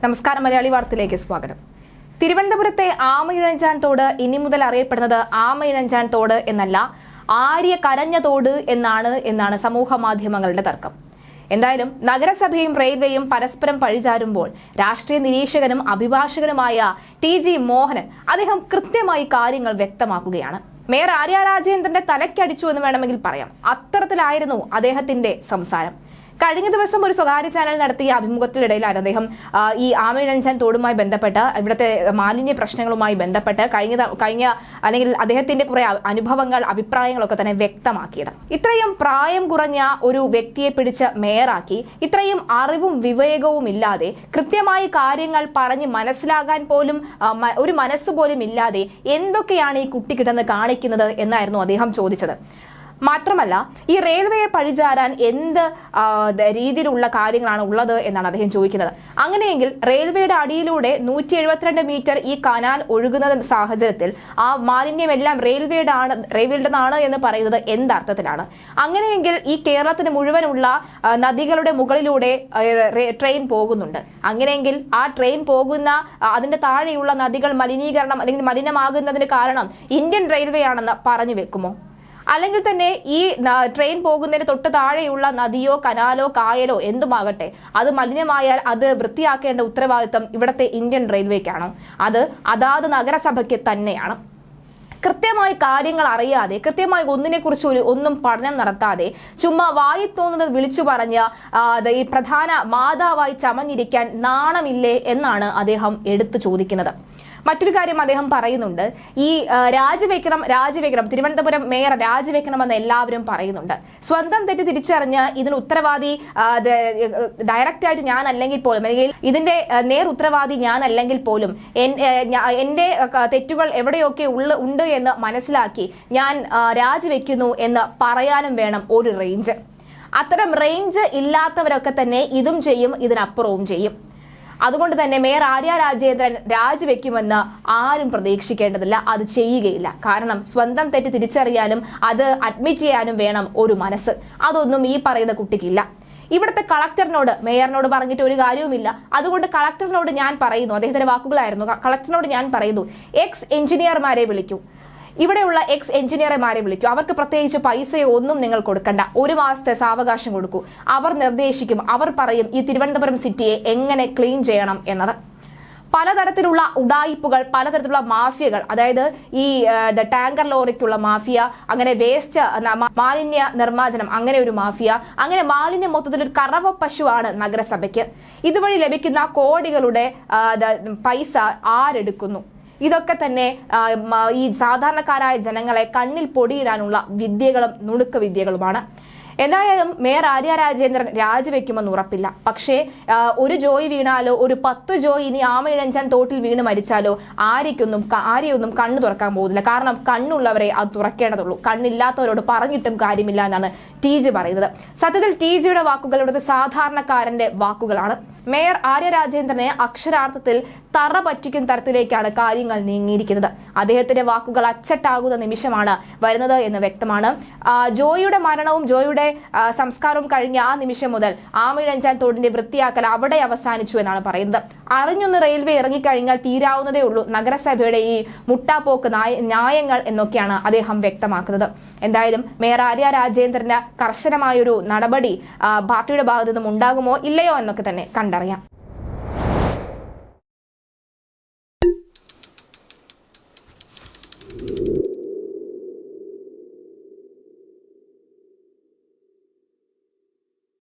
നമസ്കാരം, മലയാളി വാർത്തയിലേക്ക് സ്വാഗതം. തിരുവനന്തപുരത്തെ ആമയിഴഞ്ചാൻ തോട് ഇനി മുതൽ അറിയപ്പെടുന്നത് ആമയിഴഞ്ചാൻ തോട് എന്നല്ല, ആര്യ കരഞ്ഞ തോട് എന്നാണ് സമൂഹ മാധ്യമങ്ങളുടെ തർക്കം. എന്തായാലും നഗരസഭയും റെയിൽവേയും പരസ്പരം പഴിചാരുമ്പോൾ രാഷ്ട്രീയ നിരീക്ഷകനും അഭിഭാഷകനുമായ TG മോഹനൻ അദ്ദേഹം കൃത്യമായി കാര്യങ്ങൾ വ്യക്തമാക്കുകയാണ്. മേയർ ആര്യ രാജേന്ദ്രന്റെ തലയ്ക്കടിച്ചു എന്ന് വേണമെങ്കിൽ പറയാം. അത്തരത്തിലായിരുന്നു അദ്ദേഹത്തിന്റെ സംസാരം. കഴിഞ്ഞ ദിവസം ഒരു സ്വകാര്യ ചാനൽ നടത്തിയ അഭിമുഖത്തിനിടയിലാണ് അദ്ദേഹം ഈ ആമയിഴഞ്ചാൻ തോടുമായി ബന്ധപ്പെട്ട് ഇവിടുത്തെ മാലിന്യ പ്രശ്നങ്ങളുമായി ബന്ധപ്പെട്ട് കഴിഞ്ഞ അല്ലെങ്കിൽ അദ്ദേഹത്തിന്റെ കുറെ അനുഭവങ്ങൾ, അഭിപ്രായങ്ങളൊക്കെ തന്നെ വ്യക്തമാക്കിയത്. ഇത്രയും പ്രായം കുറഞ്ഞ ഒരു വ്യക്തിയെ പിടിച്ച് മേയറാക്കി, ഇത്രയും അറിവും വിവേകവും ഇല്ലാതെ, കൃത്യമായി കാര്യങ്ങൾ പറഞ്ഞ് മനസ്സിലാകാൻ പോലും ഒരു മനസ്സുപോലും ഇല്ലാതെ എന്തൊക്കെയാണ് ഈ കുട്ടി കിടന്ന് കാണിക്കുന്നത് എന്നായിരുന്നു അദ്ദേഹം ചോദിച്ചത്. മാത്രമല്ല, ഈ റെയിൽവേയെ പഴിചാരാൻ എന്ത് രീതിയിലുള്ള കാര്യങ്ങളാണ് ഉള്ളത് എന്നാണ് അദ്ദേഹം ചോദിക്കുന്നത്. അങ്ങനെയെങ്കിൽ റെയിൽവേയുടെ അടിയിലൂടെ 172 മീറ്റർ ഈ കനാൽ ഒഴുകുന്ന സാഹചര്യത്തിൽ ആ മാലിന്യമെല്ലാം റെയിൽവേയുടേതാണ് എന്ന് പറയുന്നത് എന്തർത്ഥത്തിലാണ്? അങ്ങനെയെങ്കിൽ ഈ കേരളത്തിന് മുഴുവനുള്ള നദികളുടെ മുകളിലൂടെ ട്രെയിൻ പോകുന്നുണ്ട്. അങ്ങനെയെങ്കിൽ ആ ട്രെയിൻ പോകുന്ന അതിന്റെ താഴെയുള്ള നദികൾ മലിനീകരണം അല്ലെങ്കിൽ മലിനമാകുന്നതിന് കാരണം ഇന്ത്യൻ റെയിൽവേ ആണെന്ന് പറഞ്ഞു വെക്കുമോ? അല്ലെങ്കിൽ തന്നെ ഈ ട്രെയിൻ പോകുന്നതിന് തൊട്ട് താഴെയുള്ള നദിയോ കനാലോ കായലോ എന്തുമാകട്ടെ, അത് മലിനമായാൽ അത് വൃത്തിയാക്കേണ്ട ഉത്തരവാദിത്തം ഇവിടുത്തെ ഇന്ത്യൻ റെയിൽവേക്കാണോ? അത് അതാത് നഗരസഭയ്ക്ക് തന്നെയാണ്. കൃത്യമായി കാര്യങ്ങൾ അറിയാതെ, കൃത്യമായി ഒന്നിനെക്കുറിച്ച് ഒന്നും പഠനം നടത്താതെ, ചുമ്മാ വായി തോന്നുന്നത് വിളിച്ചു പറഞ്ഞ് ഈ പ്രധാന മാതാവായി ചമഞ്ഞിരിക്കാൻ നാണമില്ലേ എന്നാണ് അദ്ദേഹം എടുത്തു ചോദിക്കുന്നത്. മറ്റൊരു കാര്യം അദ്ദേഹം പറയുന്നുണ്ട്, ഈ രാജിവെക്കണം, തിരുവനന്തപുരം മേയർ രാജിവെക്കണമെന്ന് എല്ലാവരും പറയുന്നുണ്ട്. സ്വന്തം തെറ്റ് തിരിച്ചറിഞ്ഞ് ഇതിന് ഉത്തരവാദി ഡയറക്റ്റ് ആയിട്ട് ഞാൻ അല്ലെങ്കിൽ പോലും, അല്ലെങ്കിൽ ഇതിന്റെ നേർ ഉത്തരവാദി ഞാൻ അല്ലെങ്കിൽ പോലും എന്റെ തെറ്റുകൾ എവിടെയൊക്കെ ഉണ്ട് എന്ന് മനസ്സിലാക്കി ഞാൻ രാജിവെക്കുന്നു എന്ന് പറയാനും വേണം ഒരു റേഞ്ച്. അത്തരം റേഞ്ച് ഇല്ലാത്തവരൊക്കെ തന്നെ ഇതും ചെയ്യും, ഇതിനപ്പുറവും ചെയ്യും. അതുകൊണ്ട് തന്നെ മേയർ ആര്യ രാജേന്ദ്രൻ രാജിവെക്കുമെന്ന് ആരും പ്രതീക്ഷിക്കേണ്ടതില്ല. അത് ചെയ്യുകയില്ല. കാരണം സ്വന്തം തെറ്റ് തിരിച്ചറിയാനും അത് അഡ്മിറ്റ് ചെയ്യാനും വേണം ഒരു മനസ്സ്. അതൊന്നും ഈ പറയുന്ന കുട്ടിക്കില്ല. ഇവിടുത്തെ കളക്ടറിനോട്, മേയറിനോട് പറഞ്ഞിട്ട് ഒരു കാര്യവുമില്ല. അതുകൊണ്ട് കളക്ടറിനോട് ഞാൻ പറയുന്നു, അദ്ദേഹത്തിന്റെ വാക്കുകളായിരുന്നു, കളക്ടറിനോട് ഞാൻ പറയുന്നു, എക്സ് എഞ്ചിനീയർമാരെ വിളിക്കൂ, ഇവിടെയുള്ള എക്സ് എഞ്ചിനീയർമാരെ വിളിക്കൂ. അവർക്ക് പ്രത്യേകിച്ച് പൈസയോ ഒന്നും നിങ്ങൾ കൊടുക്കണ്ട. 1 മാസത്തെ സാവകാശം കൊടുക്കൂ. അവർ നിർദ്ദേശിക്കും, അവർ പറയും ഈ തിരുവനന്തപുരം സിറ്റിയെ എങ്ങനെ ക്ലീൻ ചെയ്യണം എന്നത്. പലതരത്തിലുള്ള ഉഡായിപ്പുകൾ, പലതരത്തിലുള്ള മാഫിയകൾ, അതായത് ഈ ടാങ്കർ ലോറിക്കുള്ള മാഫിയ, അങ്ങനെ വേസ്റ്റ് മാലിന്യ നിർമ്മാർജ്ജനം അങ്ങനെ ഒരു മാഫിയ, അങ്ങനെ മാലിന്യം മൊത്തത്തിൽ ഒരു കറവ പശുവാണ് നഗരസഭയ്ക്ക്. ഇതുവഴി ലഭിക്കുന്ന കോടികളുടെ പൈസ ആരെടുക്കുന്നു? ഇതൊക്കെ തന്നെ ഈ സാധാരണക്കാരായ ജനങ്ങളെ കണ്ണിൽ പൊടിയിടാനുള്ള വിദ്യകളും നുണുക്ക വിദ്യകളുമാണ്. എന്തായാലും മേയർ ആര്യ രാജേന്ദ്രൻ രാജിവെക്കുമെന്ന് ഉറപ്പില്ല. പക്ഷേ ഒരു ജോയി വീണാലോ, ഒരു 10 ജോയി ഇനി ആമയിഴഞ്ചാൻ തോട്ടിൽ വീണ് മരിച്ചാലോ ആരെയൊന്നും കണ്ണു തുറക്കാൻ പോകുന്നില്ല. കാരണം കണ്ണുള്ളവരെ അത് തുറക്കേണ്ടതുള്ളൂ. കണ്ണില്ലാത്തവരോട് പറഞ്ഞിട്ടും കാര്യമില്ല എന്നാണ് TG പറയുന്നത്. സത്യത്തിൽ TGയുടെ വാക്കുകൾ ഇവിടുത്തെ സാധാരണക്കാരന്റെ വാക്കുകളാണ്. മേയർ ആര്യ രാജേന്ദ്രനെ അക്ഷരാർത്ഥത്തിൽ തറ പറ്റിക്കുന്ന തരത്തിലേക്കാണ് കാര്യങ്ങൾ നീങ്ങിയിരിക്കുന്നത്. അദ്ദേഹത്തിന്റെ വാക്കുകൾ അച്ചട്ടാകുന്ന നിമിഷമാണ് വരുന്നത് എന്ന് വ്യക്തമാണ്. ജോയിയുടെ മരണവും ജോയിയുടെ സംസ്കാരവും കഴിഞ്ഞ ആ നിമിഷം മുതൽ ആമയിഴഞ്ചാൻ തോടിന്റെ വൃത്തിയാക്കൽ അവിടെ അവസാനിച്ചു എന്നാണ് പറയുന്നത്. അറിഞ്ഞൊന്ന് റെയിൽവേ ഇറങ്ങിക്കഴിഞ്ഞാൽ തീരാവുന്നതേ ഉള്ളൂ നഗരസഭയുടെ ഈ മുട്ടാപ്പോക്ക് ന്യായങ്ങൾ എന്നൊക്കെയാണ് അദ്ദേഹം വ്യക്തമാക്കുന്നത്. എന്തായാലും മേയർ ആര്യ രാജേന്ദ്രന് കർശനമായൊരു നടപടി പാർട്ടിയുടെ ഭാഗത്തു നിന്നും ഉണ്ടാകുമോ ഇല്ലയോ എന്നൊക്കെ തന്നെ കണ്ടറിയാം.